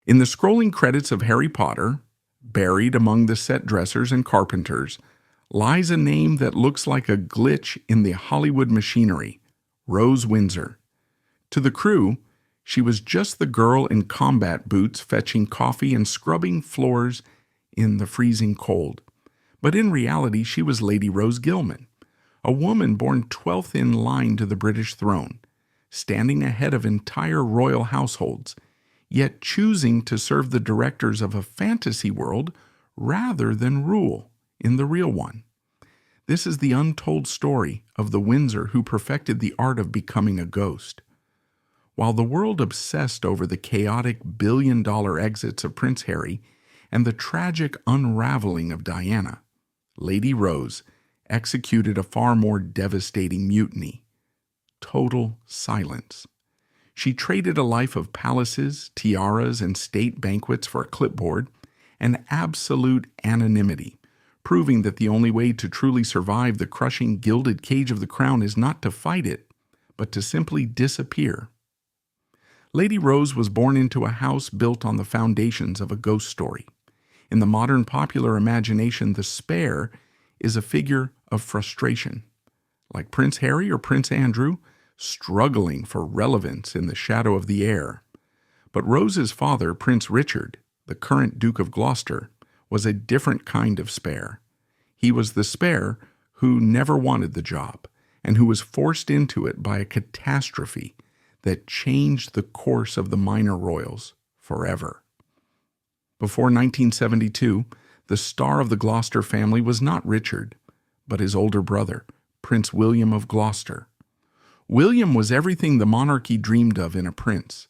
In the scrolling credits of Harry Potter, buried among the set dressers and carpenters, lies a name that looks like a glitch in the Hollywood machinery: Rose Windsor. To the crew, she was just the girl in combat boots fetching coffee and scrubbing floors in the freezing cold. But in reality, she was Lady Rose Gilman, a woman born 12th in line to the British throne, standing ahead of entire royal households, yet choosing to serve the directors of a fantasy world rather than rule in the real one. This is the untold story of the Windsor who perfected the art of becoming a ghost. While the world obsessed over the chaotic billion-dollar exits of Prince Harry and the tragic unraveling of Diana, Lady Rose executed a far more devastating mutiny: total silence. She traded a life of palaces, tiaras, and state banquets for a clipboard and absolute anonymity, proving that the only way to truly survive the crushing gilded cage of the crown is not to fight it, but to simply disappear. Lady Rose was born into a house built on the foundations of a ghost story. In the modern popular imagination, the spare is a figure of frustration, like Prince Harry or Prince Andrew, struggling for relevance in the shadow of the heir. But Rose's father, Prince Richard, the current Duke of Gloucester, was a different kind of spare. He was the spare who never wanted the job and who was forced into it by a catastrophe that changed the course of the minor royals forever. Before 1972, the star of the Gloucester family was not Richard, but his older brother, Prince William of Gloucester. William was everything the monarchy dreamed of in a prince: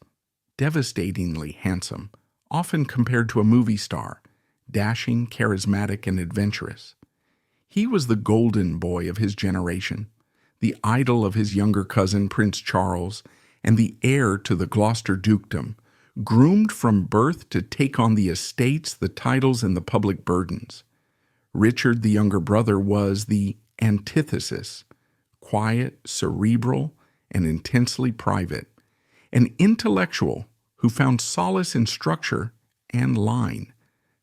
devastatingly handsome, often compared to a movie star, dashing, charismatic, and adventurous. He was the golden boy of his generation, the idol of his younger cousin, Prince Charles, and the heir to the Gloucester dukedom, groomed from birth to take on the estates, the titles, and the public burdens. Richard, the younger brother, was the antithesis: quiet, cerebral, and intensely private, an intellectual who found solace in structure and line,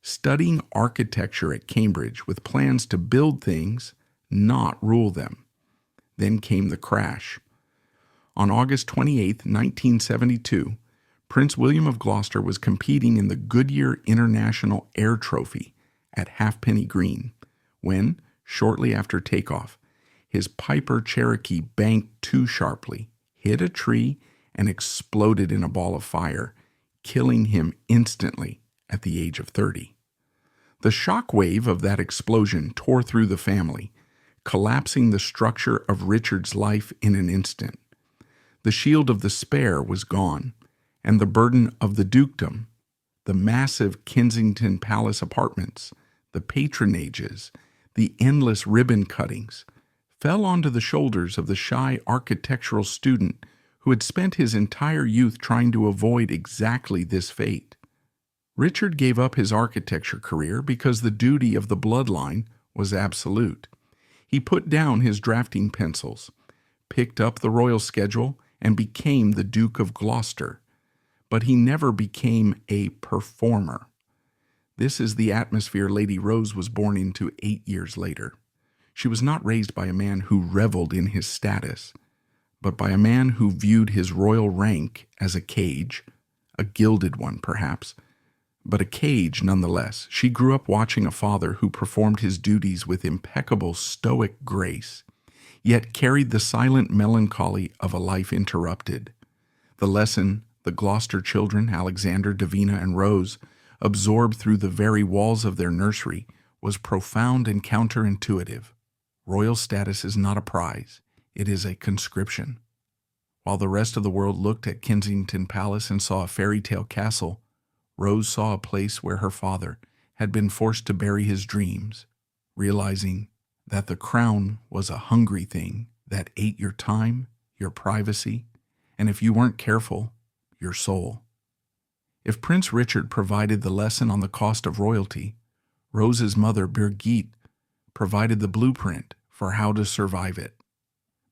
studying architecture at Cambridge with plans to build things, not rule them. Then came the crash. On August 28, 1972, Prince William of Gloucester was competing in the Goodyear International Air Trophy at Halfpenny Green when, shortly after takeoff, his Piper Cherokee banked too sharply, hit a tree, and exploded in a ball of fire, killing him instantly at the age of 30. The shock wave of that explosion tore through the family, collapsing the structure of Richard's life in an instant. The shield of the spare was gone, and the burden of the dukedom, the massive Kensington Palace apartments, the patronages, the endless ribbon cuttings, fell onto the shoulders of the shy architectural student who had spent his entire youth trying to avoid exactly this fate. Richard gave up his architecture career because the duty of the bloodline was absolute. He put down his drafting pencils, picked up the royal schedule, and became the Duke of Gloucester. But he never became a performer. This is the atmosphere Lady Rose was born into 8 years later. She was not raised by a man who reveled in his status, but by a man who viewed his royal rank as a cage, a gilded one perhaps, but a cage nonetheless. She grew up watching a father who performed his duties with impeccable stoic grace, yet carried the silent melancholy of a life interrupted. The lesson the Gloucester children, Alexander, Davina, and Rose, absorbed through the very walls of their nursery was profound and counterintuitive. Royal status is not a prize, it is a conscription. While the rest of the world looked at Kensington Palace and saw a fairy tale castle, Rose saw a place where her father had been forced to bury his dreams, realizing that the crown was a hungry thing that ate your time, your privacy, and if you weren't careful, your soul. If Prince Richard provided the lesson on the cost of royalty, Rose's mother, Birgit, provided the blueprint for how to survive it.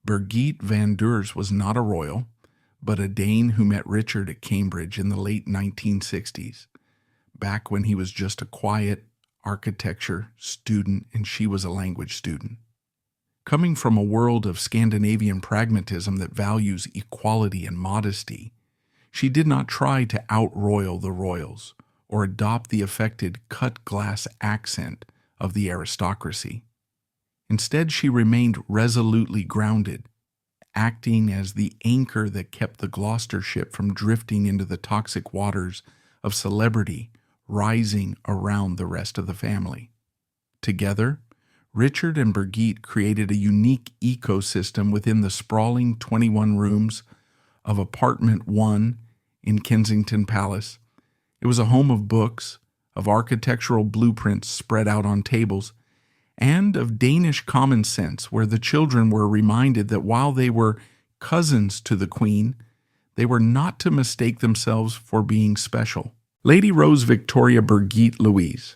Birgit van Deurs was not a royal, but a Dane who met Richard at Cambridge in the late 1960s, back when he was just a quiet architecture student and she was a language student. Coming from a world of Scandinavian pragmatism that values equality and modesty, she did not try to out-royal the royals or adopt the affected cut-glass accent of the aristocracy. Instead, she remained resolutely grounded, acting as the anchor that kept the Gloucester ship from drifting into the toxic waters of celebrity rising around the rest of the family. Together, Richard and Birgitte created a unique ecosystem within the sprawling 21 rooms of Apartment 1 in Kensington Palace. It was a home of books, of architectural blueprints spread out on tables, and of Danish common sense, where the children were reminded that while they were cousins to the Queen, they were not to mistake themselves for being special. Lady Rose Victoria Birgitte Louise.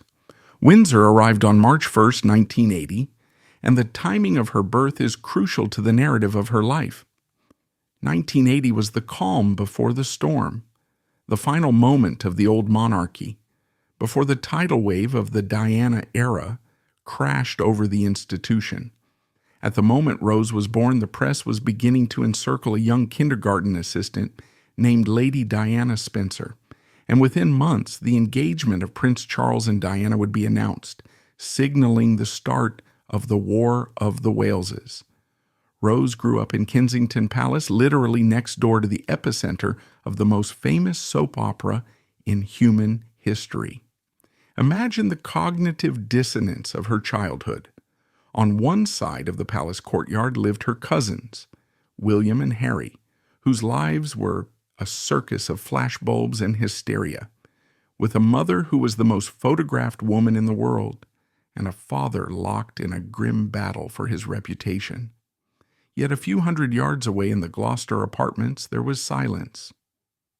Windsor arrived on March 1, 1980, and the timing of her birth is crucial to the narrative of her life. 1980 was the calm before the storm, the final moment of the old monarchy, before the tidal wave of the Diana era crashed over the institution. At the moment Rose was born, the press was beginning to encircle a young kindergarten assistant named Lady Diana Spencer, and within months the engagement of Prince Charles and Diana would be announced, signaling the start of the War of the Waleses. Rose grew up in Kensington Palace, literally next door to the epicenter of the most famous soap opera in human history. Imagine the cognitive dissonance of her childhood. On one side of the palace courtyard lived her cousins, William and Harry, whose lives were a circus of flashbulbs and hysteria, with a mother who was the most photographed woman in the world, and a father locked in a grim battle for his reputation. Yet a few hundred yards away in the Gloucester apartments there was silence.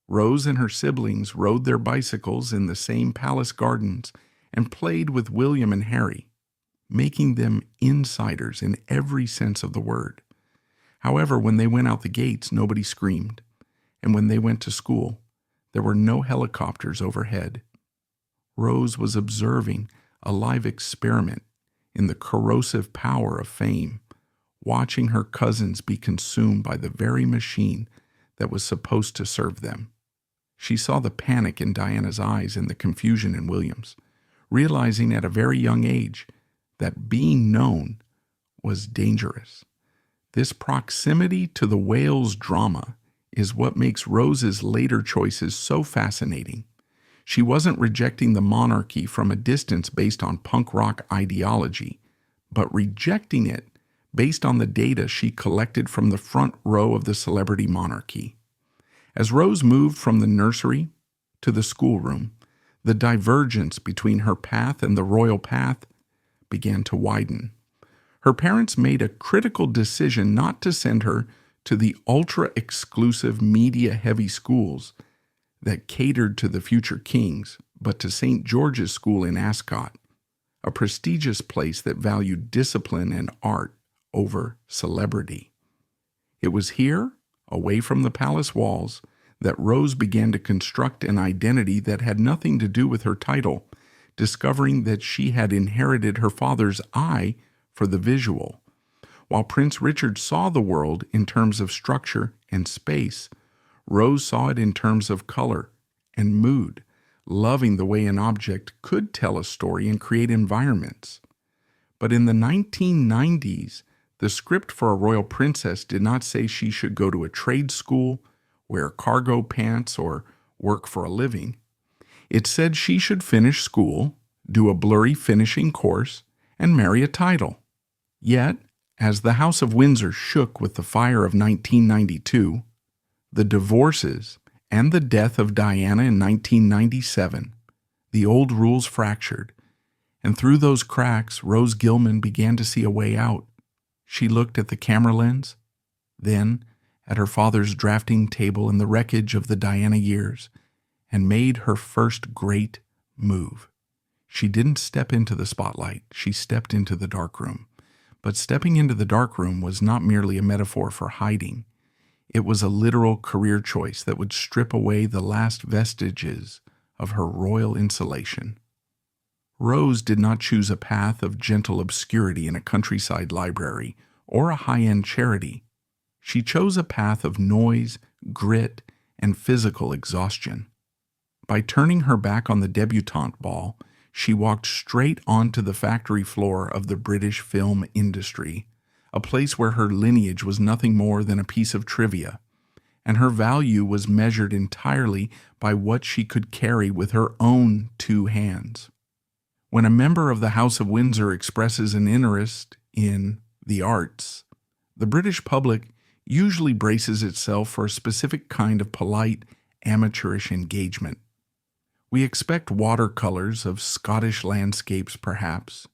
Rose and her siblings rode their bicycles in the same palace gardens and played with William and Harry, making them insiders in every sense of the word. However, when they went out the gates, nobody screamed, and when they went to school, there were no helicopters overhead. Rose was observing a live experiment in the corrosive power of fame, watching her cousins be consumed by the very machine that was supposed to serve them. She saw the panic in Diana's eyes and the confusion in William's, realizing at a very young age that being known was dangerous. This proximity to the Wales drama is what makes Rose's later choices so fascinating. She wasn't rejecting the monarchy from a distance based on punk rock ideology, but rejecting it based on the data she collected from the front row of the celebrity monarchy. As Rose moved from the nursery to the schoolroom, the divergence between her path and the royal path began to widen. Her parents made a critical decision not to send her to the ultra-exclusive media-heavy schools that catered to the future kings, but to St. George's School in Ascot, a prestigious place that valued discipline and art over celebrity. It was here, away from the palace walls, that Rose began to construct an identity that had nothing to do with her title, discovering that she had inherited her father's eye for the visual. While Prince Richard saw the world in terms of structure and space, Rose saw it in terms of color and mood, loving the way an object could tell a story and create environments. But in the 1990s, the script for a royal princess did not say she should go to a trade school, wear cargo pants, or work for a living. It said she should finish school, do a blurry finishing course, and marry a title. Yet, as the House of Windsor shook with the fire of 1992, the divorces, and the death of Diana in 1997, the old rules fractured, and through those cracks, Rose Gilman began to see a way out. She looked at the camera lens, then at her father's drafting table in the wreckage of the Diana years, and made her first great move. She didn't step into the spotlight, she stepped into the darkroom. But stepping into the darkroom was not merely a metaphor for hiding. It was a literal career choice that would strip away the last vestiges of her royal insulation. Rose did not choose a path of gentle obscurity in a countryside library or a high-end charity. She chose a path of noise, grit, and physical exhaustion. By turning her back on the debutante ball, she walked straight onto the factory floor of the British film industry, a place where her lineage was nothing more than a piece of trivia, and her value was measured entirely by what she could carry with her own two hands. When a member of the House of Windsor expresses an interest in the arts, the British public usually braces itself for a specific kind of polite, amateurish engagement. We expect watercolors of Scottish landscapes, perhaps,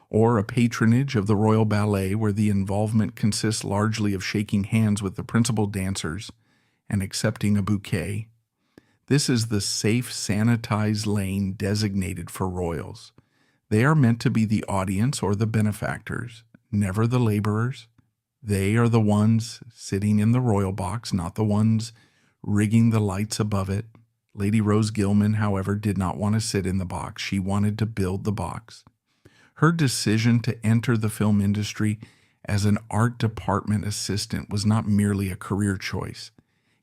or a patronage of the Royal Ballet where the involvement consists largely of shaking hands with the principal dancers and accepting a bouquet. This is the safe, sanitized lane designated for royals. They are meant to be the audience or the benefactors, never the laborers. They are the ones sitting in the royal box, not the ones rigging the lights above it. Lady Rose Gilman, however, did not want to sit in the box. She wanted to build the box. Her decision to enter the film industry as an art department assistant was not merely a career choice.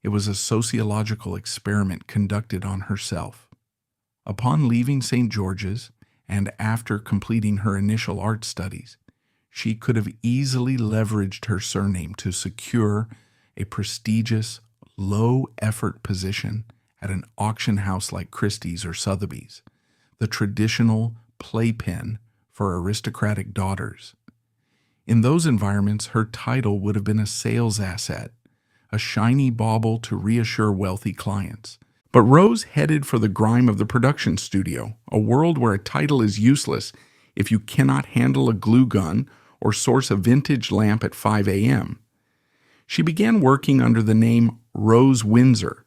It was a sociological experiment conducted on herself. Upon leaving St. George's, and after completing her initial art studies, she could have easily leveraged her surname to secure a prestigious, low-effort position at an auction house like Christie's or Sotheby's, the traditional playpen for aristocratic daughters. In those environments, her title would have been a sales asset, a shiny bauble to reassure wealthy clients. But Rose headed for the grime of the production studio, a world where a title is useless if you cannot handle a glue gun or source a vintage lamp at 5 a.m. She began working under the name Rose Windsor.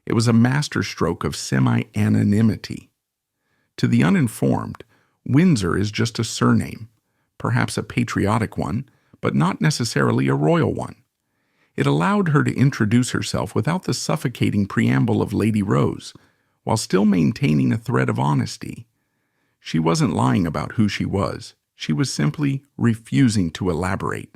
It was a masterstroke of semi-anonymity. To the uninformed, Windsor is just a surname, perhaps a patriotic one, but not necessarily a royal one. It allowed her to introduce herself without the suffocating preamble of Lady Rose, while still maintaining a thread of honesty. She wasn't lying about who she was. She was simply refusing to elaborate.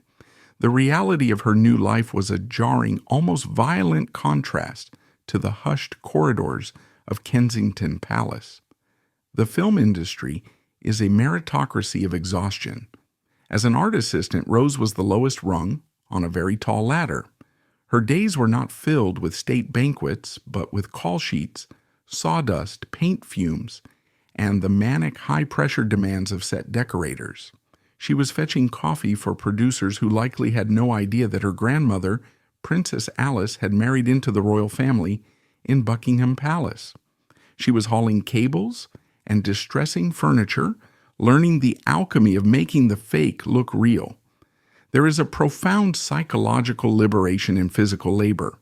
The reality of her new life was a jarring, almost violent contrast to the hushed corridors of Kensington Palace. The film industry is a meritocracy of exhaustion. As an art assistant, Rose was the lowest rung on a very tall ladder. Her days were not filled with state banquets, but with call sheets, sawdust, paint fumes, and the manic high-pressure demands of set decorators. She was fetching coffee for producers who likely had no idea that her grandmother, Princess Alice, had married into the royal family in Buckingham Palace. She was hauling cables and distressing furniture, learning the alchemy of making the fake look real. There is a profound psychological liberation in physical labor.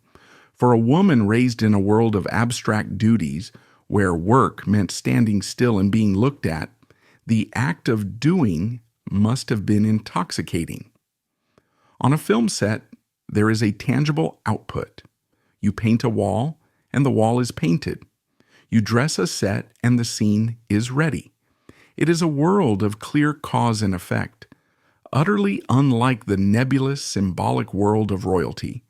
For a woman raised in a world of abstract duties, where work meant standing still and being looked at, the act of doing must have been intoxicating. On a film set, there is a tangible output. You paint a wall, and the wall is painted. You dress a set, and the scene is ready. It is a world of clear cause and effect, utterly unlike the nebulous, symbolic world of royalty,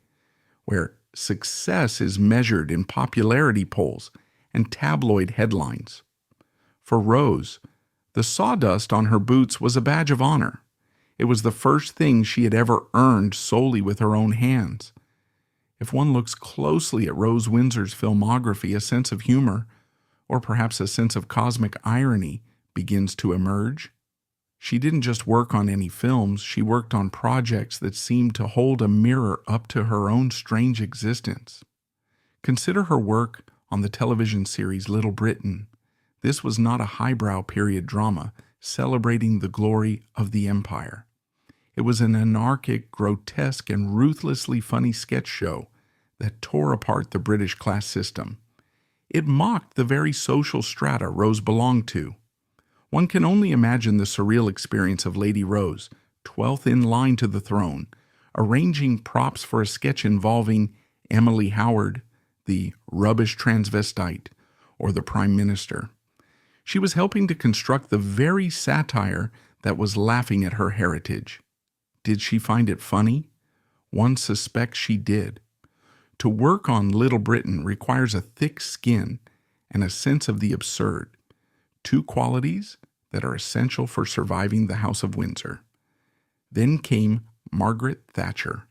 where success is measured in popularity polls and tabloid headlines. For Rose, the sawdust on her boots was a badge of honor. It was the first thing she had ever earned solely with her own hands. If one looks closely at Rose Windsor's filmography, a sense of humor, or perhaps a sense of cosmic irony, begins to emerge. She didn't just work on any films, she worked on projects that seemed to hold a mirror up to her own strange existence. Consider her work on the television series Little Britain. This was not a highbrow period drama celebrating the glory of the empire. It was an anarchic, grotesque, and ruthlessly funny sketch show that tore apart the British class system. It mocked the very social strata Rose belonged to. One can only imagine the surreal experience of Lady Rose, 12th in line to the throne, arranging props for a sketch involving Emily Howard, the rubbish transvestite, or the Prime Minister. She was helping to construct the very satire that was laughing at her heritage. Did she find it funny? One suspects she did. To work on Little Britain requires a thick skin and a sense of the absurd, two qualities that are essential for surviving the House of Windsor. Then came Margaret Thatcher,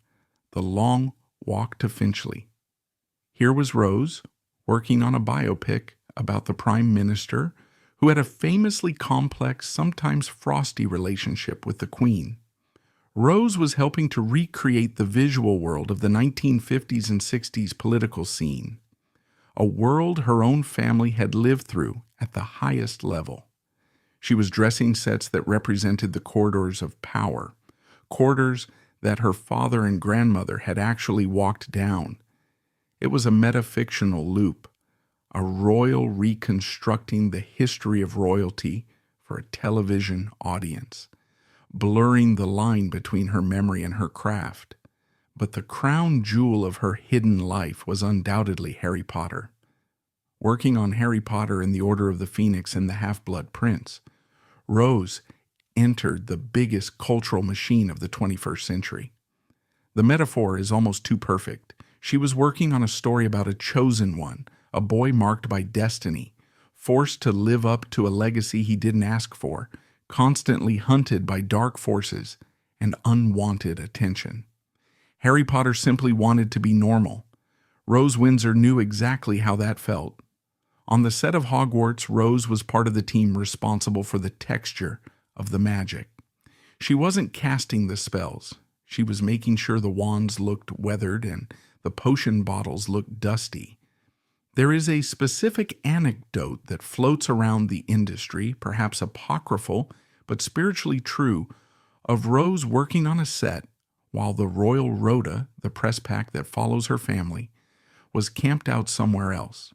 The Long Walk to Finchley. Here was Rose, working on a biopic about the Prime Minister, who had a famously complex, sometimes frosty relationship with the Queen. Rose was helping to recreate the visual world of the 1950s and 60s political scene, a world her own family had lived through at the highest level. She was dressing sets that represented the corridors of power, corridors that her father and grandmother had actually walked down. It was a metafictional loop, a royal reconstructing the history of royalty for a television audience, blurring the line between her memory and her craft. But the crown jewel of her hidden life was undoubtedly Harry Potter. Working on Harry Potter and the Order of the Phoenix and the Half-Blood Prince, Rose entered the biggest cultural machine of the 21st century. The metaphor is almost too perfect. She was working on a story about a chosen one, a boy marked by destiny, forced to live up to a legacy he didn't ask for, constantly hunted by dark forces and unwanted attention. Harry Potter simply wanted to be normal. Rose Windsor knew exactly how that felt. On the set of Hogwarts, Rose was part of the team responsible for the texture of the magic. She wasn't casting the spells. She was making sure the wands looked weathered and the potion bottles looked dusty. There is a specific anecdote that floats around the industry, perhaps apocryphal, but spiritually true, of Rose working on a set while the Royal Rhoda, the press pack that follows her family, was camped out somewhere else,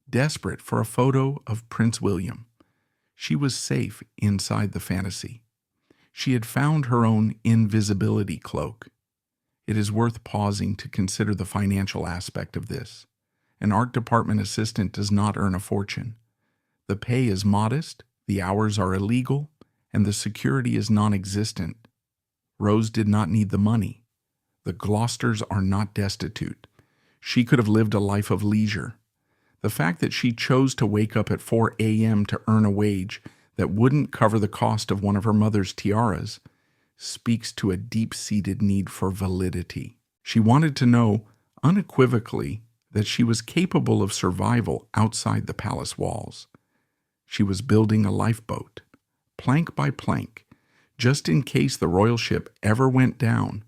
desperate for a photo of Prince William. She was safe inside the fantasy. She had found her own invisibility cloak. It is worth pausing to consider the financial aspect of this. An art department assistant does not earn a fortune. The pay is modest, the hours are illegal, and the security is non-existent. Rose did not need the money. The Gloucesters are not destitute. She could have lived a life of leisure. The fact that she chose to wake up at 4 a.m. to earn a wage that wouldn't cover the cost of one of her mother's tiaras speaks to a deep-seated need for validity. She wanted to know unequivocally that she was capable of survival outside the palace walls. She was building a lifeboat, plank by plank, just in case the royal ship ever went down.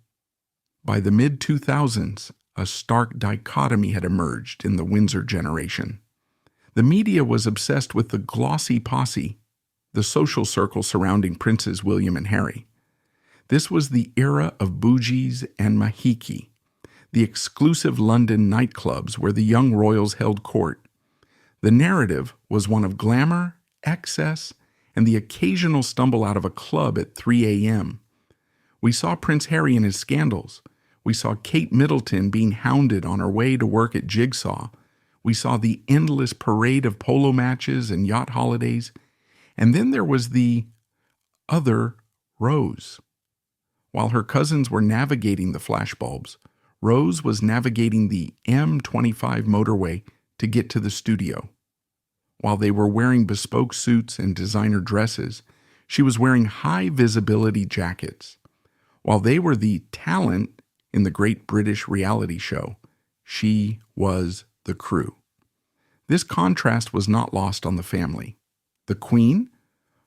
By the mid-2000s, a stark dichotomy had emerged in the Windsor generation. The media was obsessed with the glossy posse, the social circle surrounding Princes William and Harry. This was the era of bougies and mahiki, the exclusive London nightclubs where the young royals held court. The narrative was one of glamour, excess, and the occasional stumble out of a club at 3 a.m. We saw Prince Harry in his scandals. We saw Kate Middleton being hounded on her way to work at Jigsaw. We saw the endless parade of polo matches and yacht holidays. And then there was the other Rose. While her cousins were navigating the flashbulbs, Rose was navigating the M25 motorway to get to the studio. While they were wearing bespoke suits and designer dresses, she was wearing high-visibility jackets. While they were the talent in the Great British Reality Show, she was the crew. This contrast was not lost on the family. The Queen,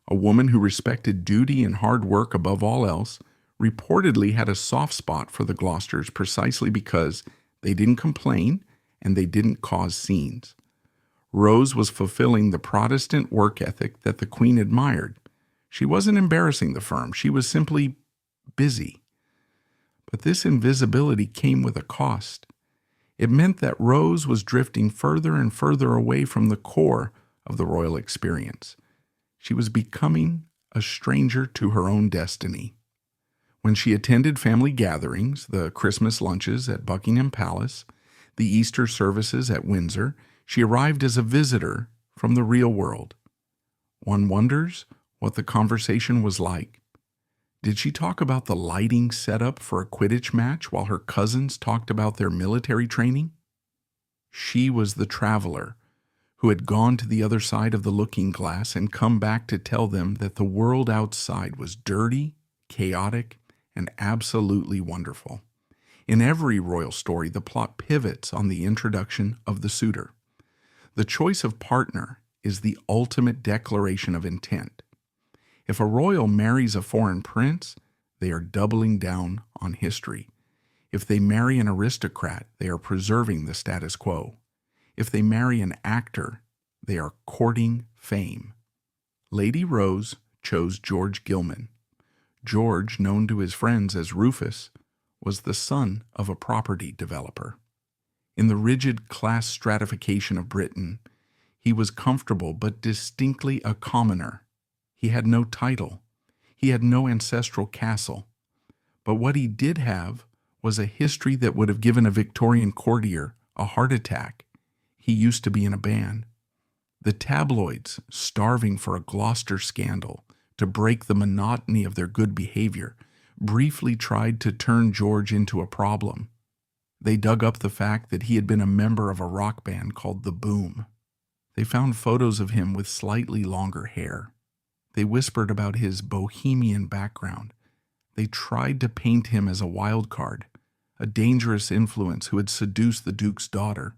a woman who respected duty and hard work above all else, reportedly had a soft spot for the Gloucesters precisely because they didn't complain and they didn't cause scenes. Rose was fulfilling the Protestant work ethic that the Queen admired. She wasn't embarrassing the firm, she was simply busy. But this invisibility came with a cost. It meant that Rose was drifting further and further away from the core of the royal experience. She was becoming a stranger to her own destiny. When she attended family gatherings, the Christmas lunches at Buckingham Palace, The Easter services at Windsor, she arrived as a visitor from the real world. One wonders what the conversation was like. Did she talk about the lighting setup for a Quidditch match while her cousins talked about their military training? She was the traveler who had gone to the other side of the looking glass and come back to tell them that the world outside was dirty, chaotic, and absolutely wonderful. In every royal story, the plot pivots on the introduction of the suitor. The choice of partner is the ultimate declaration of intent. If a royal marries a foreign prince, they are doubling down on history. If they marry an aristocrat, they are preserving the status quo. If they marry an actor, they are courting fame. Lady Rose chose George Gilman. George, known to his friends as Rufus, was the son of a property developer. In the rigid class stratification of Britain, he was comfortable but distinctly a commoner. He had no title. He had no ancestral castle. But what he did have was a history that would have given a Victorian courtier a heart attack. He used to be in a band. The tabloids, starving for a Gloucester scandal to break the monotony of their good behavior, briefly tried to turn George into a problem. They dug up the fact that he had been a member of a rock band called The Boom. They found photos of him with slightly longer hair. They whispered about his bohemian background. They tried to paint him as a wild card, a dangerous influence who had seduced the Duke's daughter.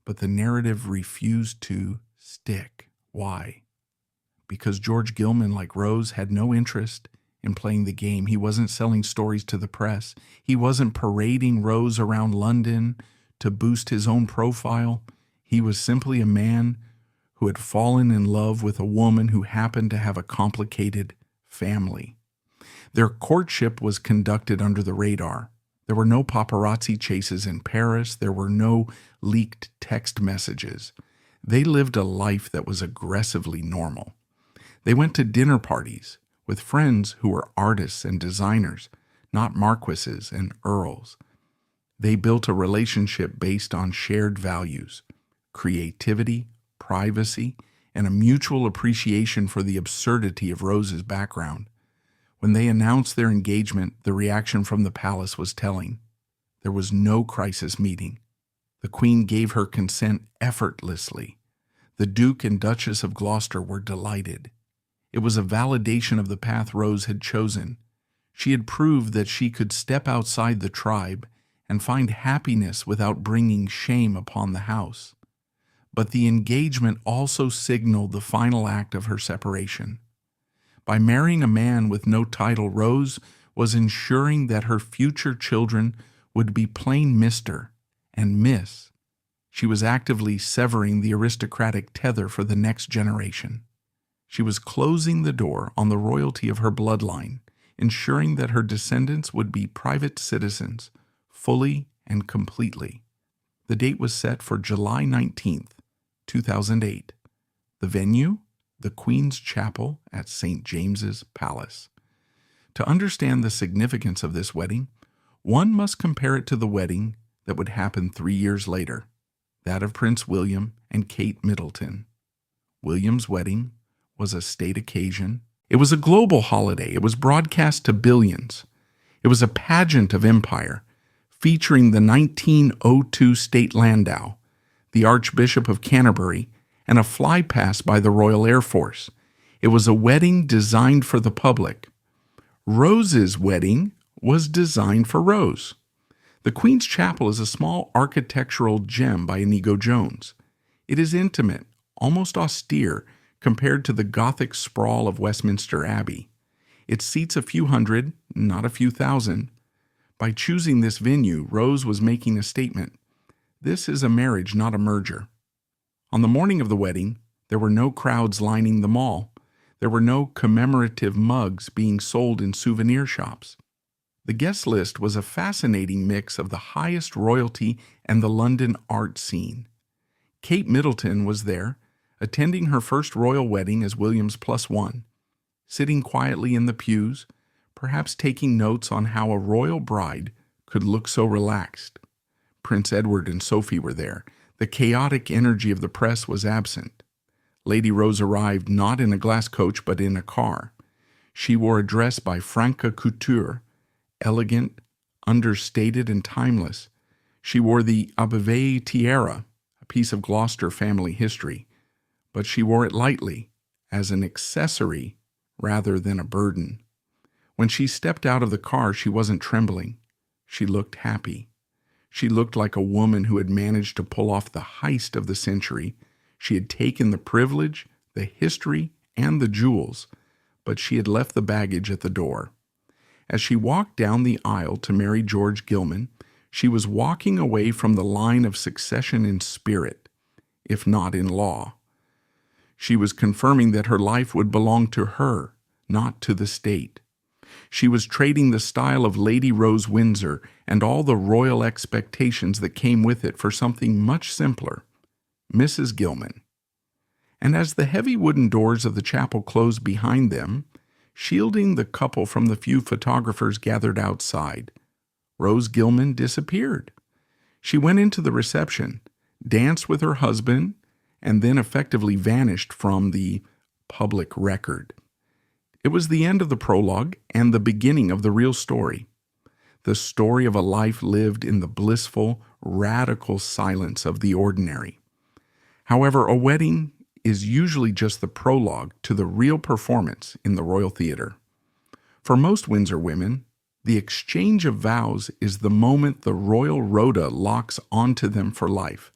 But the narrative refused to stick. Why? Because George Gilman, like Rose, had no interest in playing the game. He wasn't selling stories to the press. He wasn't parading Rose around London to boost his own profile. He was simply a man who had fallen in love with a woman who happened to have a complicated family. Their courtship was conducted under the radar. There were no paparazzi chases in Paris. There were no leaked text messages. They lived a life that was aggressively normal. They went to dinner parties with friends who were artists and designers, not marquises and earls. They built a relationship based on shared values, creativity, privacy, and a mutual appreciation for the absurdity of Rose's background. When they announced their engagement, the reaction from the palace was telling. There was no crisis meeting. The Queen gave her consent effortlessly. The Duke and Duchess of Gloucester were delighted. It was a validation of the path Rose had chosen. She had proved that she could step outside the tribe and find happiness without bringing shame upon the house. But the engagement also signaled the final act of her separation. By marrying a man with no title, Rose was ensuring that her future children would be plain Mr. and Miss. She was actively severing the aristocratic tether for the next generation. She was closing the door on the royalty of her bloodline, ensuring that her descendants would be private citizens, fully and completely. The date was set for July 19th, 2008. The venue? The Queen's Chapel at St. James's Palace. To understand the significance of this wedding, one must compare it to the wedding that would happen 3 years later, that of Prince William and Kate Middleton. William's wedding was a state occasion. It was a global holiday. It was broadcast to billions. It was a pageant of empire, featuring the 1902 state landau, the Archbishop of Canterbury, and a flypast by the Royal Air Force. It was a wedding designed for the public. Rose's wedding was designed for Rose. The Queen's Chapel is a small architectural gem by Inigo Jones. It is intimate, almost austere, compared to the Gothic sprawl of Westminster Abbey. It seats a few hundred, not a few thousand. By choosing this venue, Rose was making a statement. This is a marriage, not a merger. On the morning of the wedding, there were no crowds lining the mall. There were no commemorative mugs being sold in souvenir shops. The guest list was a fascinating mix of the highest royalty and the London art scene. Kate Middleton was there, attending her first royal wedding as William's +1, sitting quietly in the pews, perhaps taking notes on how a royal bride could look so relaxed. Prince Edward and Sophie were there. The chaotic energy of the press was absent. Lady Rose arrived not in a glass coach but in a car. She wore a dress by Franca Couture, elegant, understated, and timeless. She wore the Abbeville tiara, a piece of Gloucester family history, but she wore it lightly, as an accessory rather than a burden. When she stepped out of the car, she wasn't trembling. She looked happy. She looked like a woman who had managed to pull off the heist of the century. She had taken the privilege, the history, and the jewels, but she had left the baggage at the door. As she walked down the aisle to marry George Gilman, she was walking away from the line of succession in spirit, if not in law. She was confirming that her life would belong to her, not to the state. She was trading the style of Lady Rose Windsor and all the royal expectations that came with it for something much simpler, Mrs. Gilman. And as the heavy wooden doors of the chapel closed behind them, shielding the couple from the few photographers gathered outside, Rose Gilman disappeared. She went into the reception, danced with her husband, and then effectively vanished from the public record. It was the end of the prologue and the beginning of the real story. The story of a life lived in the blissful, radical silence of the ordinary. However, a wedding is usually just the prologue to the real performance in the royal theater. For most Windsor women, the exchange of vows is the moment the royal rota locks onto them for life,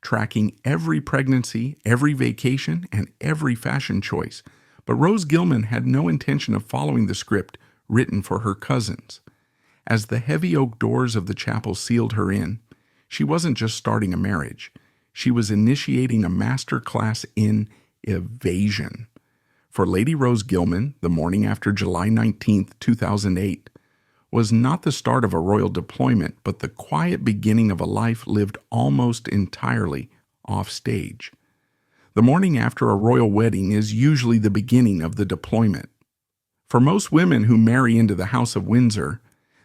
tracking every pregnancy, every vacation, and every fashion choice. But Rose Gilman had no intention of following the script written for her cousins. As the heavy oak doors of the chapel sealed her in, she wasn't just starting a marriage. She was initiating a master class in evasion. For Lady Rose Gilman, the morning after July 19, 2008, was not the start of a royal deployment, but the quiet beginning of a life lived almost entirely off stage. The morning after a royal wedding is usually the beginning of the deployment. For most women who marry into the House of Windsor,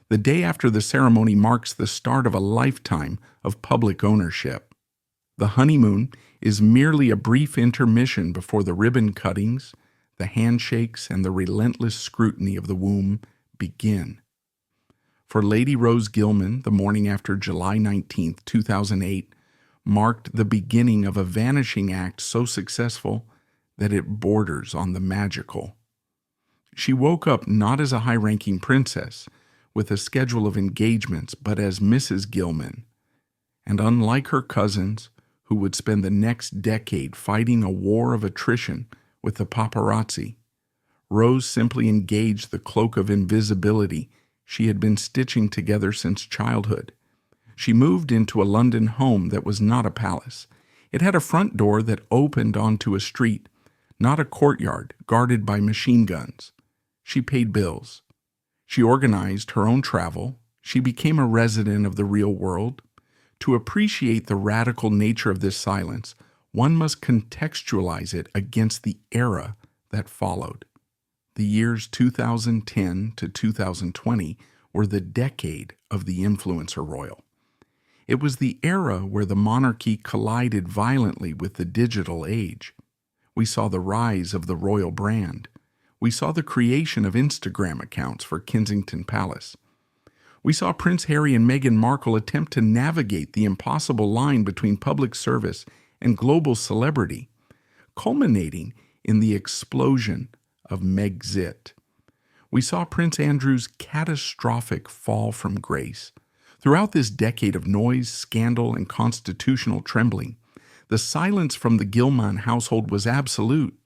the day after the ceremony marks the start of a lifetime of public ownership. The honeymoon is merely a brief intermission before the ribbon cuttings, the handshakes, and the relentless scrutiny of the womb begin. For Lady Rose Gilman, the morning after July 19, 2008, marked the beginning of a vanishing act so successful that it borders on the magical. She woke up not as a high-ranking princess with a schedule of engagements, but as Mrs. Gilman. And unlike her cousins, who would spend the next decade fighting a war of attrition with the paparazzi, Rose simply engaged the cloak of invisibility she had been stitching together since childhood. She moved into a London home that was not a palace. It had a front door that opened onto a street, not a courtyard guarded by machine guns. She paid bills. She organized her own travel. She became a resident of the real world. To appreciate the radical nature of this silence, one must contextualize it against the era that followed. The years 2010 to 2020 were the decade of the influencer royal. It was the era where the monarchy collided violently with the digital age. We saw the rise of the royal brand. We saw the creation of Instagram accounts for Kensington Palace. We saw Prince Harry and Meghan Markle attempt to navigate the impossible line between public service and global celebrity, culminating in the explosion of Megxit. We saw Prince Andrew's catastrophic fall from grace. Throughout this decade of noise, scandal, and constitutional trembling, the silence from the Gilman household was absolute.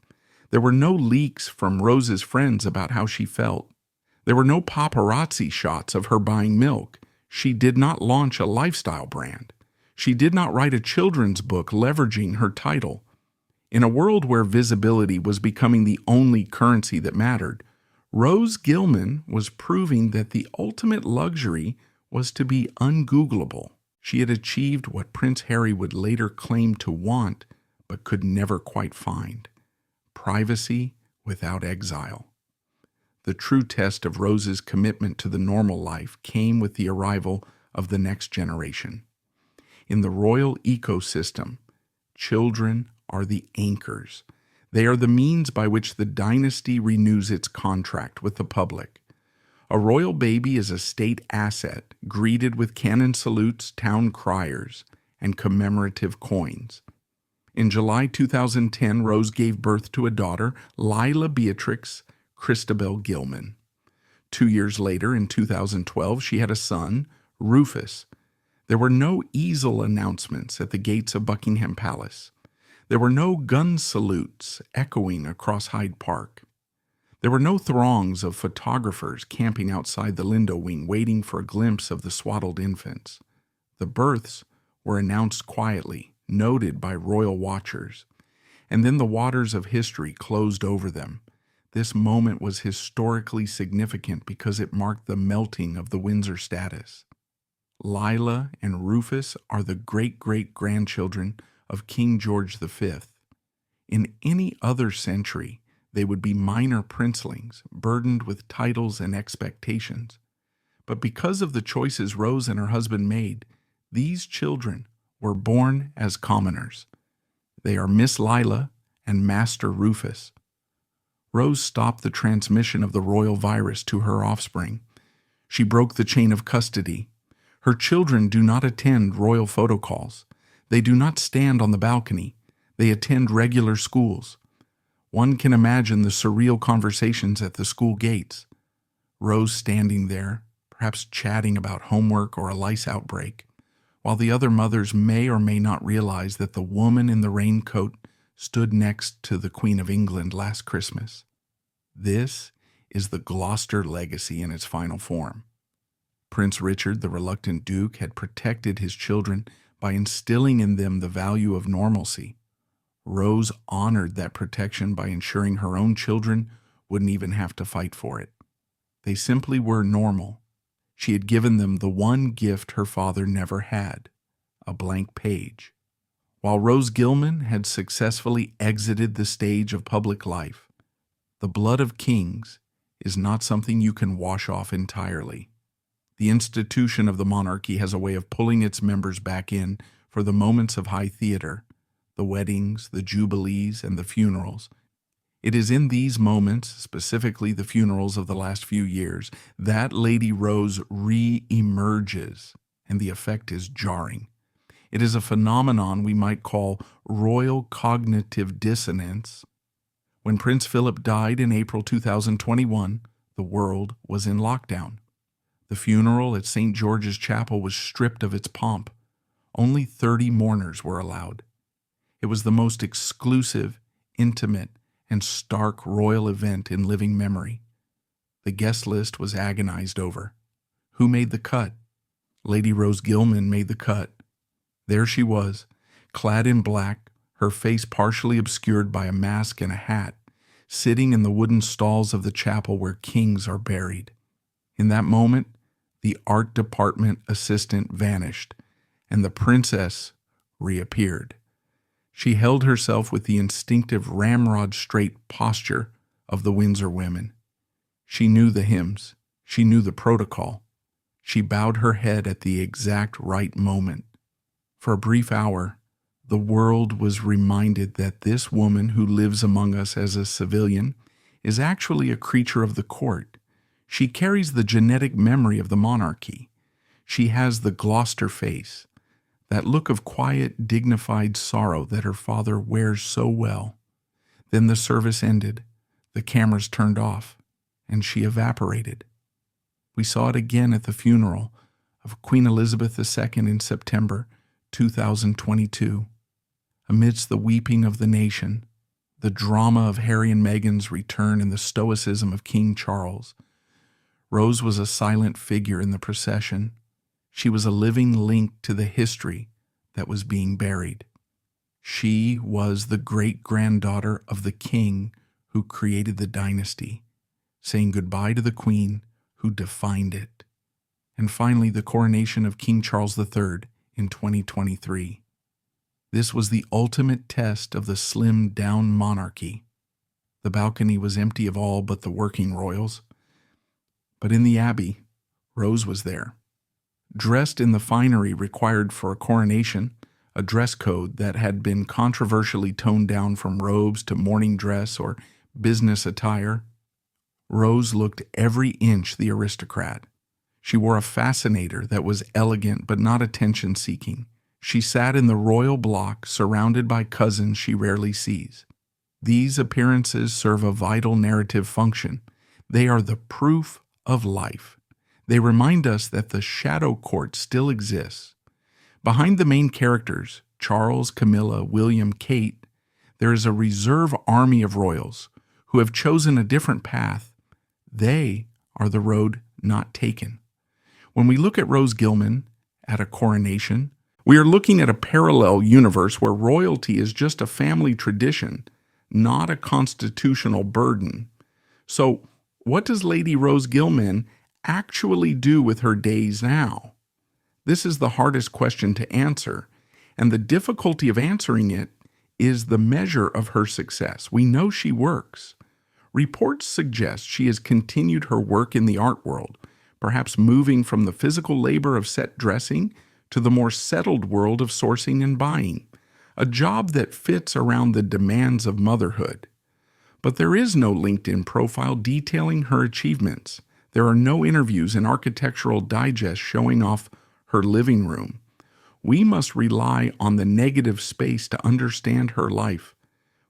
There were no leaks from Rose's friends about how she felt. There were no paparazzi shots of her buying milk. She did not launch a lifestyle brand. She did not write a children's book leveraging her title. In a world where visibility was becoming the only currency that mattered, Rose Gilman was proving that the ultimate luxury was to be ungoogleable. She had achieved what Prince Harry would later claim to want, but could never quite find: privacy without exile. The true test of Rose's commitment to the normal life came with the arrival of the next generation. In the royal ecosystem, children are the anchors. They are the means by which the dynasty renews its contract with the public. A royal baby is a state asset, greeted with cannon salutes, town criers, and commemorative coins. In July 2010, Rose gave birth to a daughter, Lila Beatrix Christabel Gilman. 2 years later, in 2012, she had a son, Rufus. There were no easel announcements at the gates of Buckingham Palace. There were no gun salutes echoing across Hyde Park. There were no throngs of photographers camping outside the Lindo wing waiting for a glimpse of the swaddled infants. The births were announced quietly, noted by royal watchers, and then the waters of history closed over them. This moment was historically significant because it marked the melting of the Windsor status. Lila and Rufus are the great-great-grandchildren of King George V. In any other century, they would be minor princelings, burdened with titles and expectations. But because of the choices Rose and her husband made, these children were born as commoners. They are Miss Lila and Master Rufus. Rose stopped the transmission of the royal virus to her offspring. She broke the chain of custody. Her children do not attend royal photo calls. They do not stand on the balcony. They attend regular schools. One can imagine the surreal conversations at the school gates. Rose standing there, perhaps chatting about homework or a lice outbreak, while the other mothers may or may not realize that the woman in the raincoat stood next to the Queen of England last Christmas. This is the Gloucester legacy in its final form. Prince Richard, the reluctant Duke, had protected his children by instilling in them the value of normalcy. Rose honored that protection by ensuring her own children wouldn't even have to fight for it. They simply were normal. She had given them the one gift her father never had, a blank page. While Rose Gilman had successfully exited the stage of public life, the blood of kings is not something you can wash off entirely. The institution of the monarchy has a way of pulling its members back in for the moments of high theater, the weddings, the jubilees, and the funerals. It is in these moments, specifically the funerals of the last few years, that Lady Rose re-emerges, and the effect is jarring. It is a phenomenon we might call royal cognitive dissonance. When Prince Philip died in April 2021, the world was in lockdown. The funeral at St. George's Chapel was stripped of its pomp. Only 30 mourners were allowed. It was the most exclusive, intimate, and stark royal event in living memory. The guest list was agonized over. Who made the cut? Lady Rose Gilman made the cut. There she was, clad in black, her face partially obscured by a mask and a hat, sitting in the wooden stalls of the chapel where kings are buried. In that moment, the art department assistant vanished, and the princess reappeared. She held herself with the instinctive ramrod-straight posture of the Windsor women. She knew the hymns. She knew the protocol. She bowed her head at the exact right moment. For a brief hour, the world was reminded that this woman who lives among us as a civilian is actually a creature of the court. She carries the genetic memory of the monarchy. She has the Gloucester face, that look of quiet, dignified sorrow that her father wears so well. Then the service ended, the cameras turned off, and she evaporated. We saw it again at the funeral of Queen Elizabeth II in September 2022. Amidst the weeping of the nation, the drama of Harry and Meghan's return, and the stoicism of King Charles, Rose was a silent figure in the procession. She was a living link to the history that was being buried. She was the great-granddaughter of the king who created the dynasty, saying goodbye to the queen who defined it. And finally, the coronation of King Charles III in 2023. This was the ultimate test of the slimmed-down monarchy. The balcony was empty of all but the working royals. But in the Abbey, Rose was there. dressed in the finery required for a coronation, a dress code that had been controversially toned down from robes to morning dress or business attire. Rose looked every inch the aristocrat. She wore a fascinator that was elegant but not attention-seeking. She sat in the royal block surrounded by cousins she rarely sees. These appearances serve a vital narrative function. They are the proof of life. They remind us that the shadow court still exists. Behind the main characters, Charles, Camilla, William, Kate, there is a reserve army of royals who have chosen a different path. They are the road not taken. When we look at Rose Gilman at a coronation, we are looking at a parallel universe where royalty is just a family tradition, not a constitutional burden. So, what does Lady Rose Gilman actually do with her days now? This is the hardest question to answer, and the difficulty of answering it is the measure of her success. We know she works. Reports suggest she has continued her work in the art world, perhaps moving from the physical labor of set dressing to the more settled world of sourcing and buying, a job that fits around the demands of motherhood. But there is no LinkedIn profile detailing her achievements. There are no interviews in Architectural Digest showing off her living room. We must rely on the negative space to understand her life.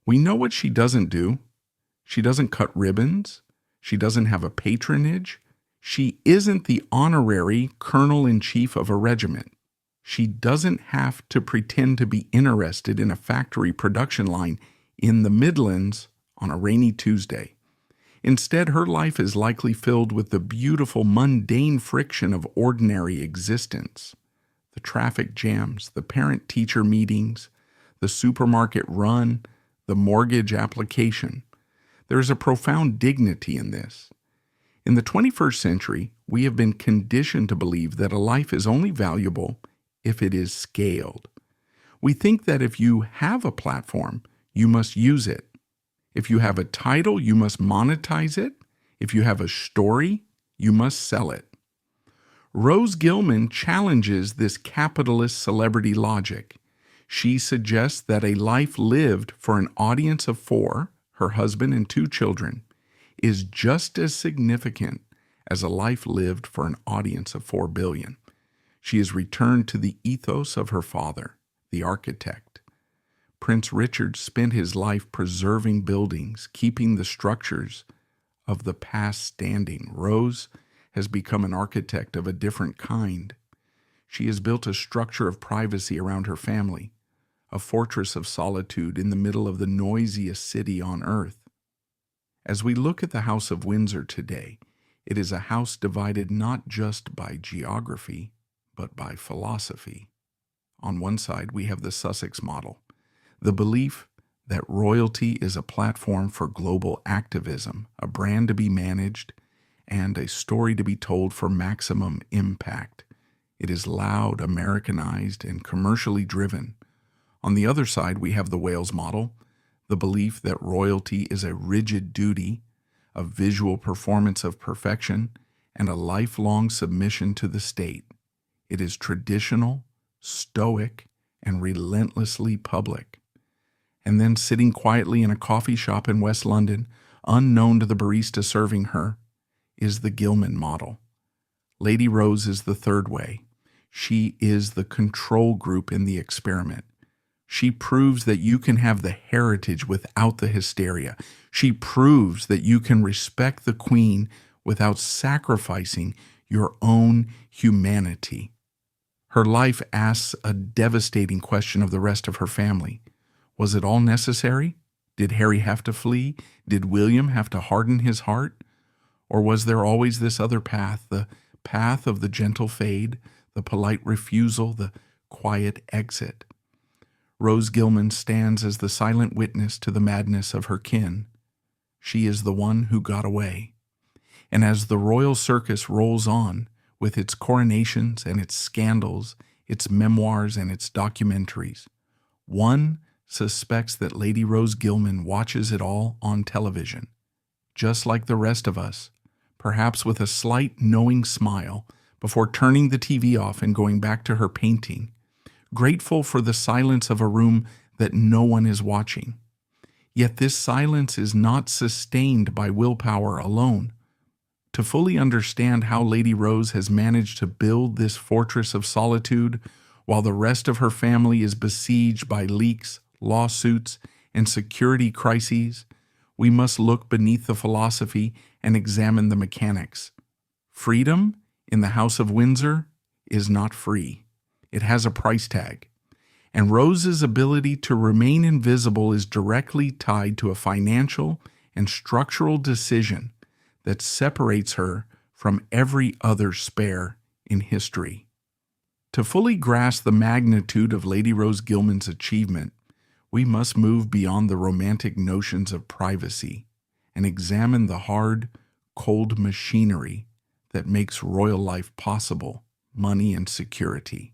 We know what she doesn't do. She doesn't cut ribbons. She doesn't have a patronage. She isn't the honorary colonel-in-chief of a regiment. She doesn't have to pretend to be interested in a factory production line in the Midlands on a rainy Tuesday. Instead, her life is likely filled with the beautiful mundane friction of ordinary existence. The traffic jams, the parent-teacher meetings, the supermarket run, the mortgage application. There is a profound dignity in this. In the 21st century, we have been conditioned to believe that a life is only valuable if it is scaled. We think that if you have a platform, you must use it. If you have a title, you must monetize it. If you have a story, you must sell it. Rose Gilman challenges this capitalist celebrity logic. She suggests that a life lived for an audience of 4, her husband and 2 children, is just as significant as a life lived for an audience of 4 billion. She has returned to the ethos of her father, the architect. Prince Richard spent his life preserving buildings, keeping the structures of the past standing. Rose has become an architect of a different kind. She has built a structure of privacy around her family, a fortress of solitude in the middle of the noisiest city on earth. As we look at the House of Windsor today, it is a house divided not just by geography, but by philosophy. On one side, we have the Sussex model, the belief that royalty is a platform for global activism, a brand to be managed, and a story to be told for maximum impact. It is loud, Americanized, and commercially driven. On the other side, we have the Wales model, the belief that royalty is a rigid duty, a visual performance of perfection, and a lifelong submission to the state. It is traditional, stoic, and relentlessly public. And then sitting quietly in a coffee shop in West London, unknown to the barista serving her, is the Gilman model. Lady Rose is the third way. She is the control group in the experiment. She proves that you can have the heritage without the hysteria. She proves that you can respect the Queen without sacrificing your own humanity. Her life asks a devastating question of the rest of her family. Was it all necessary? Did Harry have to flee? Did William have to harden his heart? Or was there always this other path, the path of the gentle fade, the polite refusal, the quiet exit? Rose Gilman stands as the silent witness to the madness of her kin. She is the one who got away. And as the royal circus rolls on, with its coronations and its scandals, its memoirs and its documentaries, one suspects that Lady Rose Gilman watches it all on television, just like the rest of us, perhaps with a slight knowing smile, before turning the TV off and going back to her painting, grateful for the silence of a room that no one is watching. Yet this silence is not sustained by willpower alone. To fully understand how Lady Rose has managed to build this fortress of solitude while the rest of her family is besieged by leaks, lawsuits, and security crises, we must look beneath the philosophy and examine the mechanics. Freedom in the House of Windsor is not free. It has a price tag. And Rose's ability to remain invisible is directly tied to a financial and structural decision that separates her from every other spare in history. To fully grasp the magnitude of Lady Rose Gilman's achievement, we must move beyond the romantic notions of privacy and examine the hard, cold machinery that makes royal life possible, money and security.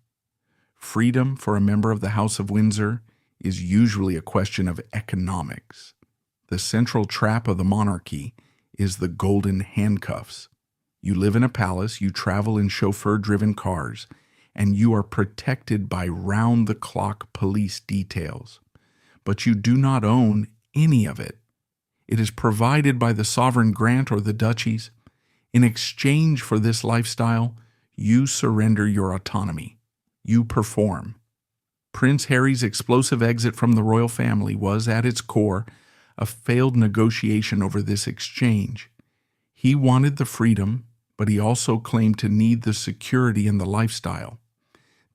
Freedom for a member of the House of Windsor is usually a question of economics. The central trap of the monarchy is the golden handcuffs. You live in a palace, you travel in chauffeur-driven cars, and you are protected by round-the-clock police details. But you do not own any of it. It is provided by the sovereign grant or the duchies. In exchange for this lifestyle, you surrender your autonomy. You perform. Prince Harry's explosive exit from the royal family was, at its core, a failed negotiation over this exchange. He wanted the freedom, but he also claimed to need the security and the lifestyle.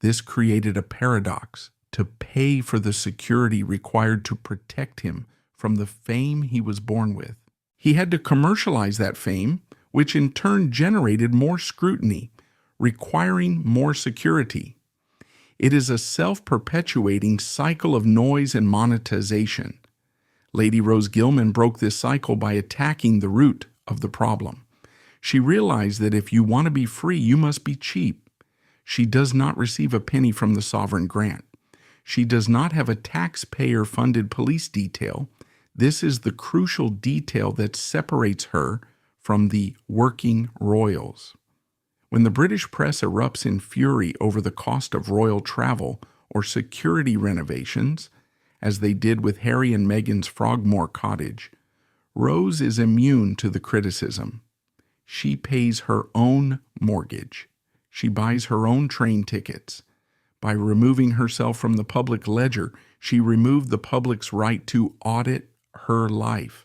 This created a paradox. To pay for the security required to protect him from the fame he was born with. He had to commercialize that fame, which in turn generated more scrutiny, requiring more security. It is a self-perpetuating cycle of noise and monetization. Lady Rose Gilman broke this cycle by attacking the root of the problem. She realized that if you want to be free, you must be cheap. She does not receive a penny from the sovereign grant. She does not have a taxpayer-funded police detail. This is the crucial detail that separates her from the working royals. When the British press erupts in fury over the cost of royal travel or security renovations, as they did with Harry and Meghan's Frogmore cottage, Rose is immune to the criticism. She pays her own mortgage. She buys her own train tickets. By removing herself from the public ledger, she removed the public's right to audit her life.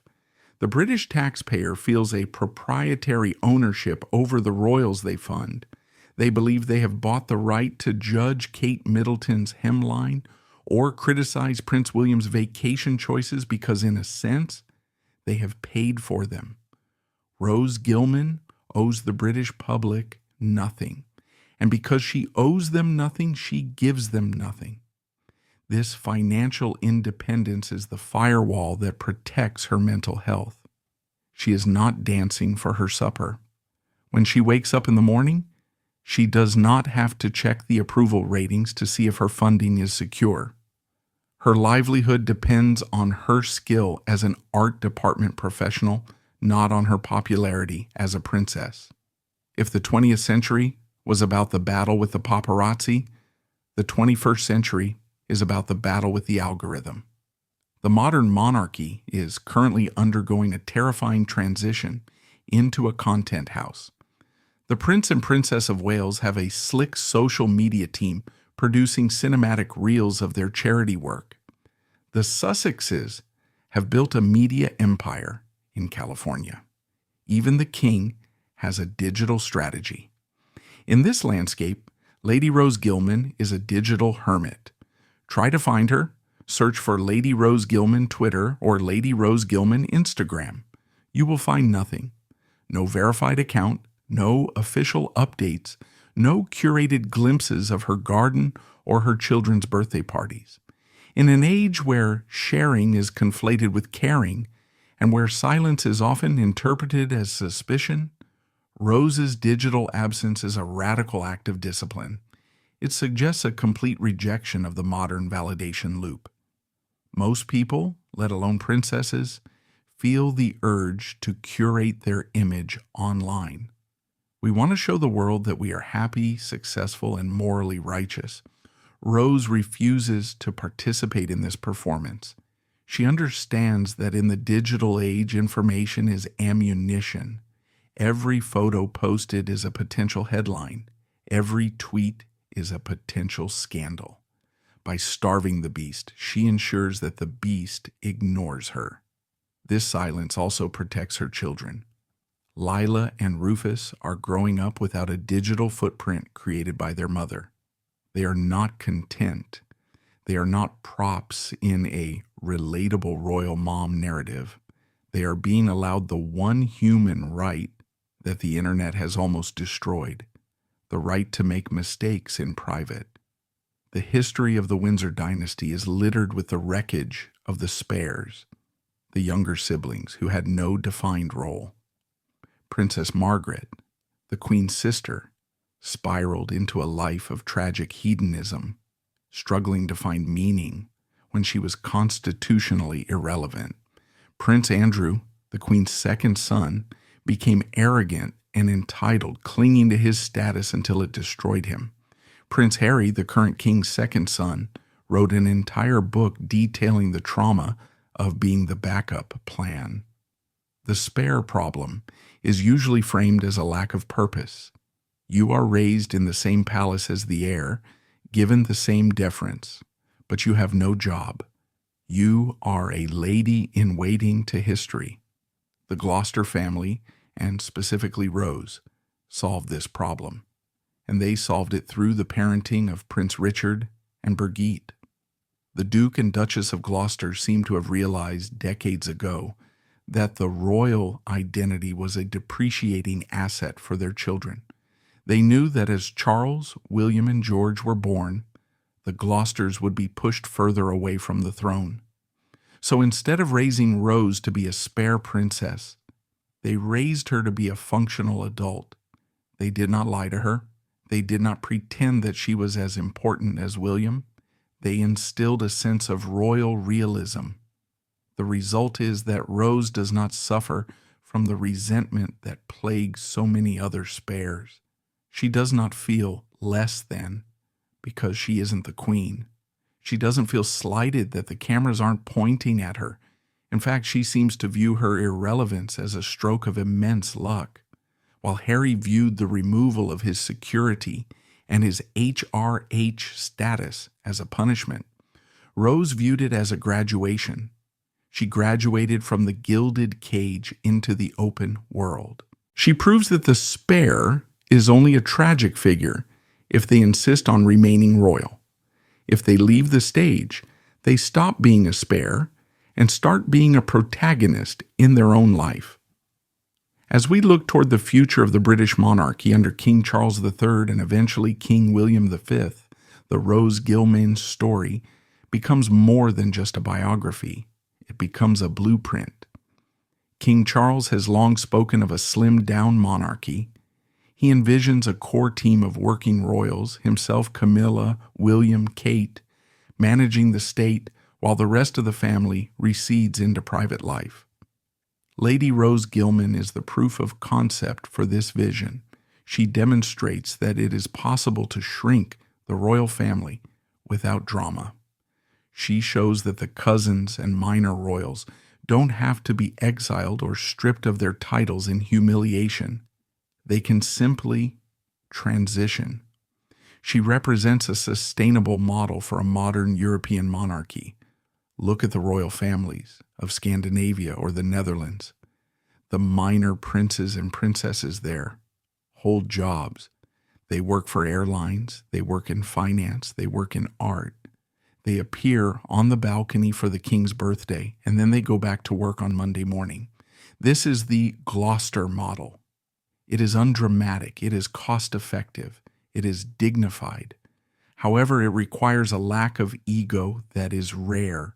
The British taxpayer feels a proprietary ownership over the royals they fund. They believe they have bought the right to judge Kate Middleton's hemline or criticize Prince William's vacation choices because, in a sense, they have paid for them. Rose Gilman owes the British public nothing. And because she owes them nothing, she gives them nothing. This financial independence is the firewall that protects her mental health. She is not dancing for her supper. When she wakes up in the morning, she does not have to check the approval ratings to see if her funding is secure. Her livelihood depends on her skill as an art department professional, not on her popularity as a princess. If the 20th century was about the battle with the paparazzi, the 21st century is about the battle with the algorithm. The modern monarchy is currently undergoing a terrifying transition into a content house. The Prince and Princess of Wales have a slick social media team producing cinematic reels of their charity work. The Sussexes have built a media empire in California. Even the king has a digital strategy. In this landscape, Lady Rose Gilman is a digital hermit. Try to find her. Search for Lady Rose Gilman Twitter or Lady Rose Gilman Instagram. You will find nothing. No verified account, no official updates, no curated glimpses of her garden or her children's birthday parties. In an age where sharing is conflated with caring, and where silence is often interpreted as suspicion, Rose's digital absence is a radical act of discipline. It suggests a complete rejection of the modern validation loop. Most people, let alone princesses, feel the urge to curate their image online. We want to show the world that we are happy, successful, and morally righteous. Rose refuses to participate in this performance. She understands that in the digital age, information is ammunition. Every photo posted is a potential headline. Every tweet is a potential scandal. By starving the beast, she ensures that the beast ignores her. This silence also protects her children. Lila and Rufus are growing up without a digital footprint created by their mother. They are not content. They are not props in a relatable royal mom narrative. They are being allowed the one human right that the internet has almost destroyed, the right to make mistakes in private. The history of the Windsor dynasty is littered with the wreckage of the spares, the younger siblings who had no defined role. Princess Margaret, the Queen's sister, spiraled into a life of tragic hedonism, struggling to find meaning when she was constitutionally irrelevant. Prince Andrew, the Queen's second son, became arrogant and entitled, clinging to his status until it destroyed him. Prince Harry, the current king's second son, wrote an entire book detailing the trauma of being the backup plan. The spare problem is usually framed as a lack of purpose. You are raised in the same palace as the heir, given the same deference, but you have no job. You are a lady in waiting to history. The Gloucester family, and specifically Rose, solved this problem, and they solved it through the parenting of Prince Richard and Birgitte. The Duke and Duchess of Gloucester seem to have realized decades ago that the royal identity was a depreciating asset for their children. They knew that as Charles, William, and George were born, the Gloucesters would be pushed further away from the throne. So instead of raising Rose to be a spare princess, they raised her to be a functional adult. They did not lie to her. They did not pretend that she was as important as William. They instilled a sense of royal realism. The result is that Rose does not suffer from the resentment that plagues so many other spares. She does not feel less than because she isn't the queen. She doesn't feel slighted that the cameras aren't pointing at her. In fact, she seems to view her irrelevance as a stroke of immense luck. While Harry viewed the removal of his security and his HRH status as a punishment, Rose viewed it as a graduation. She graduated from the gilded cage into the open world. She proves that the spare is only a tragic figure if they insist on remaining royal. If they leave the stage, they stop being a spare and start being a protagonist in their own life. As we look toward the future of the British monarchy under King Charles III and eventually King William V, the Rose Gilman story becomes more than just a biography. It becomes a blueprint. King Charles has long spoken of a slimmed-down monarchy. He envisions a core team of working royals, himself, Camilla, William, Kate, managing the state while the rest of the family recedes into private life. Lady Rose Gilman is the proof of concept for this vision. She demonstrates that it is possible to shrink the royal family without drama. She shows that the cousins and minor royals don't have to be exiled or stripped of their titles in humiliation. They can simply transition. She represents a sustainable model for a modern European monarchy. Look at the royal families of Scandinavia or the Netherlands. The minor princes and princesses there hold jobs. They work for airlines, they work in finance, they work in art. They appear on the balcony for the king's birthday, and then they go back to work on Monday morning. This is the Gloucester model. It is undramatic, it is cost-effective, it is dignified. However, it requires a lack of ego that is rare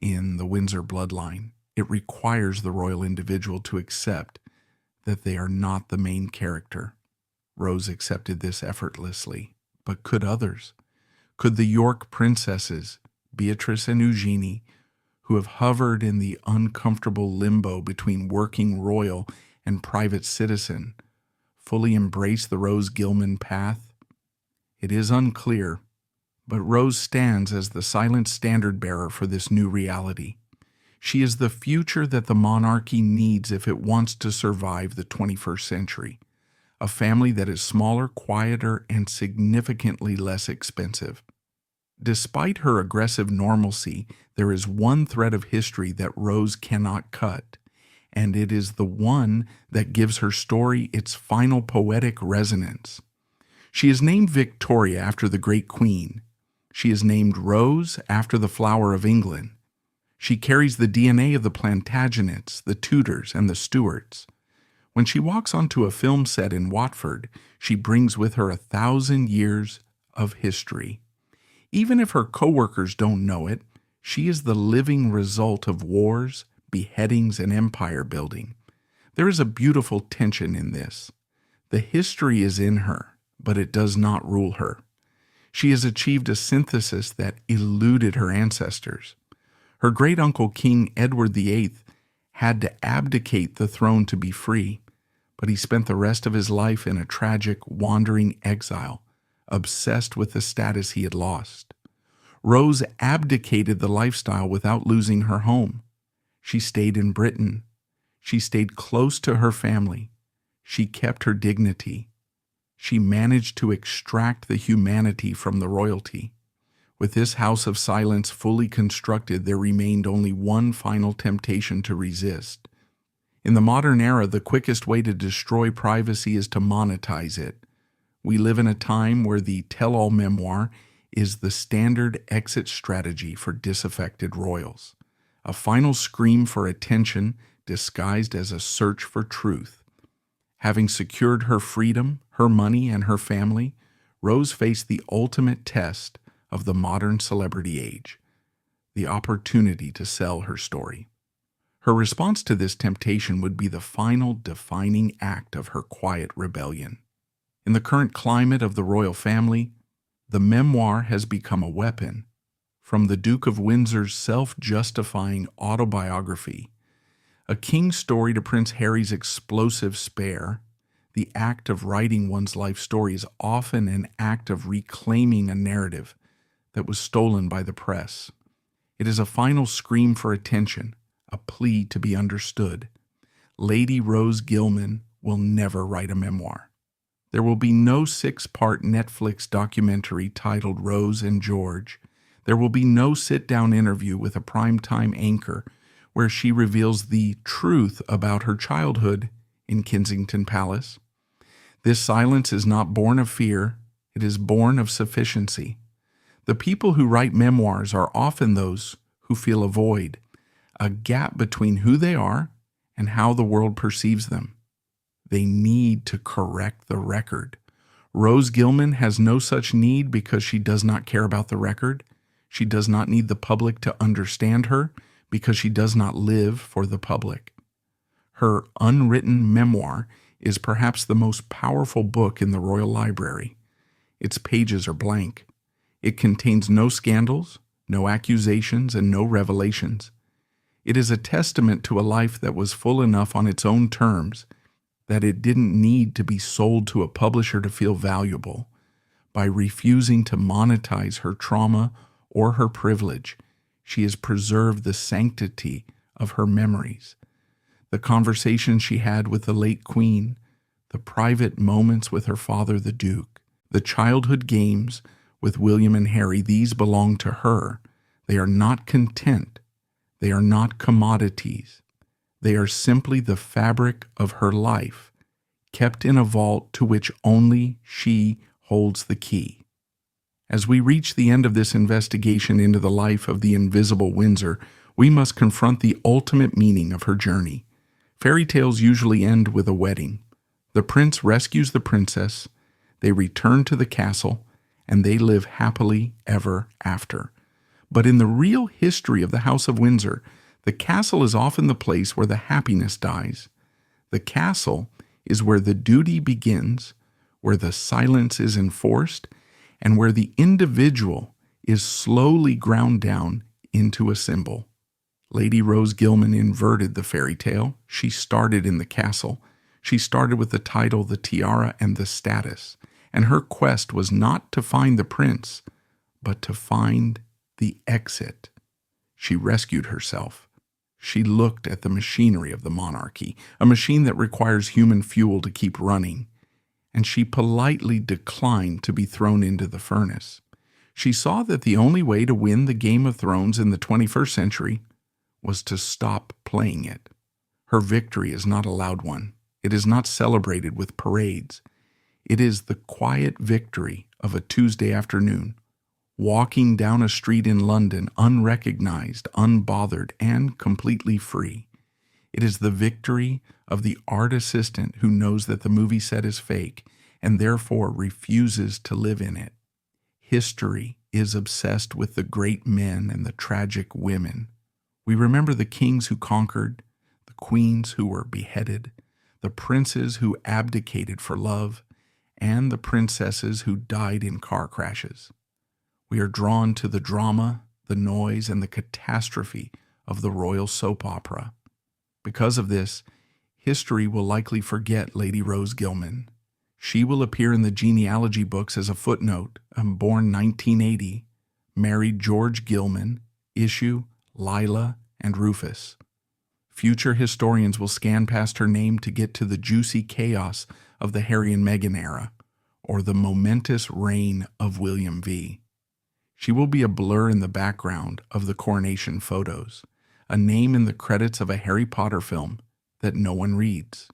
in the Windsor bloodline. It requires the royal individual to accept that they are not the main character. Rose accepted this effortlessly, but could others? Could the York princesses, Beatrice and Eugenie, who have hovered in the uncomfortable limbo between working royal and private citizen, fully embrace the Rose Gilman path? It is unclear, but Rose stands as the silent standard-bearer for this new reality. She is the future that the monarchy needs if it wants to survive the 21st century. A family that is smaller, quieter, and significantly less expensive. Despite her aggressive normalcy, there is one thread of history that Rose cannot cut, and it is the one that gives her story its final poetic resonance. She is named Victoria after the great queen. She is named Rose after the flower of England. She carries the DNA of the Plantagenets, the Tudors, and the Stuarts. When she walks onto a film set in Watford, she brings with her 1,000 years of history. Even if her co-workers don't know it, she is the living result of wars, beheadings, and empire building. There is a beautiful tension in this. The history is in her, but it does not rule her. She has achieved a synthesis that eluded her ancestors. Her great-uncle King Edward VIII had to abdicate the throne to be free, but he spent the rest of his life in a tragic, wandering exile, obsessed with the status he had lost. Rose abdicated the lifestyle without losing her home. She stayed in Britain. She stayed close to her family. She kept her dignity. She managed to extract the humanity from the royalty. With this house of silence fully constructed, there remained only one final temptation to resist. In the modern era, the quickest way to destroy privacy is to monetize it. We live in a time where the tell-all memoir is the standard exit strategy for disaffected royals. A final scream for attention disguised as a search for truth. Having secured her freedom, her money, and her family, Rose faced the ultimate test of the modern celebrity age, the opportunity to sell her story. Her response to this temptation would be the final defining act of her quiet rebellion. In the current climate of the royal family, the memoir has become a weapon. From the Duke of Windsor's self-justifying autobiography, A King's Story, to Prince Harry's explosive Spare, the act of writing one's life story is often an act of reclaiming a narrative that was stolen by the press. It is a final scream for attention, a plea to be understood. Lady Rose Gilman will never write a memoir. There will be no 6-part Netflix documentary titled Rose and George. There will be no sit-down interview with a primetime anchor where she reveals the truth about her childhood in Kensington Palace. This silence is not born of fear, it is born of sufficiency. The people who write memoirs are often those who feel a void, a gap between who they are and how the world perceives them. They need to correct the record. Rose Gilman has no such need because she does not care about the record. She does not need the public to understand her because she does not live for the public. Her unwritten memoir is perhaps the most powerful book in the Royal Library. Its pages are blank. It contains no scandals, no accusations, and no revelations. It is a testament to a life that was full enough on its own terms that it didn't need to be sold to a publisher to feel valuable. By refusing to monetize her trauma or her privilege, she has preserved the sanctity of her memories. The conversations she had with the late Queen, the private moments with her father, the Duke, the childhood games with William and Harry, these belong to her. They are not content. They are not commodities. They are simply the fabric of her life, kept in a vault to which only she holds the key. As we reach the end of this investigation into the life of the invisible Windsor, we must confront the ultimate meaning of her journey. Fairy tales usually end with a wedding. The prince rescues the princess, they return to the castle, and they live happily ever after. But in the real history of the House of Windsor, the castle is often the place where the happiness dies. The castle is where the duty begins, where the silence is enforced, and where the individual is slowly ground down into a symbol. Lady Rose Gilman inverted the fairy tale. She started in the castle. She started with the title, the tiara, and the status, and her quest was not to find the prince, but to find the exit. She rescued herself. She looked at the machinery of the monarchy, a machine that requires human fuel to keep running, and she politely declined to be thrown into the furnace. She saw that the only way to win the Game of Thrones in the 21st century was to stop playing it. Her victory is not a loud one. It is not celebrated with parades. It is the quiet victory of a Tuesday afternoon, walking down a street in London unrecognized, unbothered, and completely free. It is the victory of the art assistant who knows that the movie set is fake and therefore refuses to live in it. History is obsessed with the great men and the tragic women. We remember the kings who conquered, the queens who were beheaded, the princes who abdicated for love, and the princesses who died in car crashes. We are drawn to the drama, the noise, and the catastrophe of the royal soap opera. Because of this, history will likely forget Lady Rose Gilman. She will appear in the genealogy books as a footnote, born 1980, married George Gilman, issue Lila and Rufus. Future historians will scan past her name to get to the juicy chaos of the Harry and Meghan era, or the momentous reign of William V. She will be a blur in the background of the coronation photos, a name in the credits of a Harry Potter film that no one reads.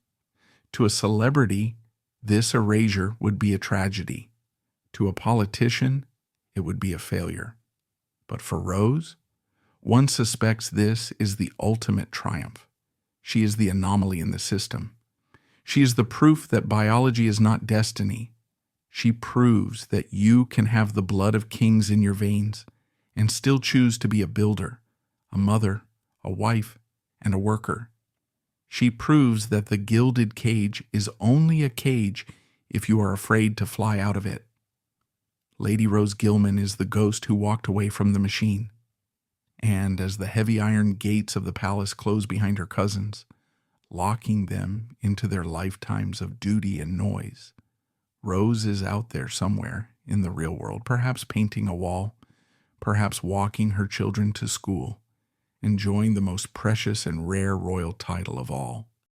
To a celebrity, this erasure would be a tragedy. To a politician, it would be a failure. But for Rose, one suspects this is the ultimate triumph. She is the anomaly in the system. She is the proof that biology is not destiny. She proves that you can have the blood of kings in your veins and still choose to be a builder, a mother, a wife, and a worker. She proves that the gilded cage is only a cage if you are afraid to fly out of it. Lady Rose Gilman is the ghost who walked away from the machine. And as the heavy iron gates of the palace close behind her cousins, locking them into their lifetimes of duty and noise, Rose is out there somewhere in the real world, perhaps painting a wall, perhaps walking her children to school, enjoying the most precious and rare royal title of all,